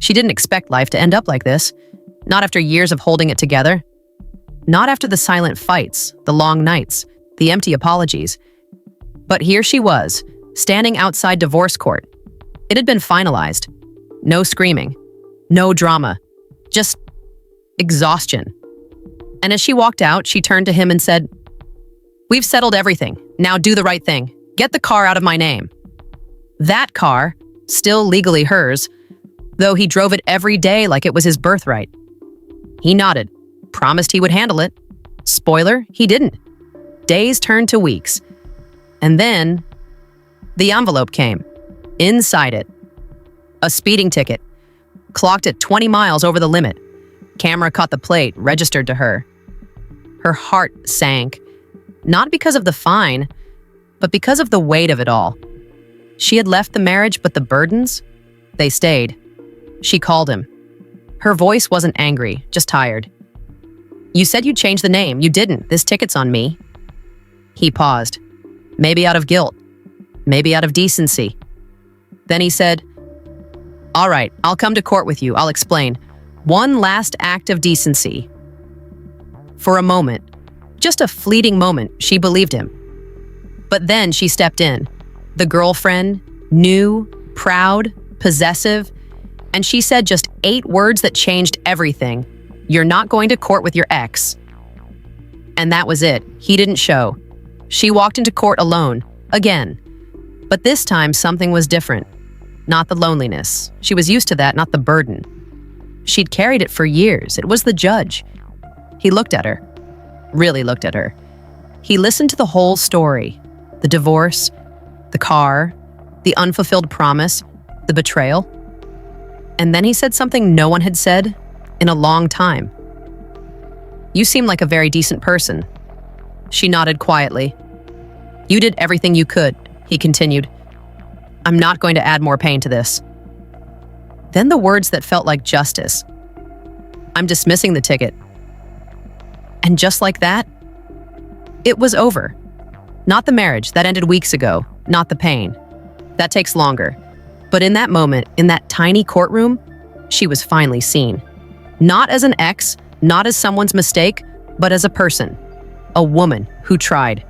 She didn't expect life to end up like this. Not after years of holding it together. Not after the silent fights, the long nights, the empty apologies. But here she was, standing outside divorce court. It had been finalized. No screaming. No drama. Just exhaustion. And as she walked out, she turned to him and said, "We've settled everything. Now do the right thing. Get the car out of my name." That car, still legally hers, though he drove it every day like it was his birthright. He nodded, promised he would handle it. Spoiler, he didn't. Days turned to weeks. And then, the envelope came. Inside it, a speeding ticket, clocked at 20 miles over the limit. Camera caught the plate, registered to her. Her heart sank, not because of the fine, but because of the weight of it all. She had left the marriage, but the burdens, they stayed. She called him. Her voice wasn't angry, just tired. "You said you'd change the name. You didn't. This ticket's on me." He paused, maybe out of guilt, maybe out of decency. Then he said, "All right, I'll come to court with you. I'll explain. One last act of decency." For a moment, just a fleeting moment, she believed him. But then she stepped in. The girlfriend, new, proud, possessive, and she said just 8 words that changed everything. "You're not going to court with your ex." And that was it. He didn't show. She walked into court alone, again. But this time, something was different. Not the loneliness. She was used to that, not the burden. She'd carried it for years. It was the judge. He looked at her. Really looked at her. He listened to the whole story. The divorce, the car, the unfulfilled promise, the betrayal. And then he said something no one had said in a long time. "You seem like a very decent person." She nodded quietly. "You did everything you could," he continued. "I'm not going to add more pain to this." Then the words that felt like justice. "I'm dismissing the ticket." And just like that, it was over. Not the marriage, that ended weeks ago. Not the pain. That takes longer. But in that moment, in that tiny courtroom, she was finally seen. Not as an ex, not as someone's mistake, but as a person. A woman who tried.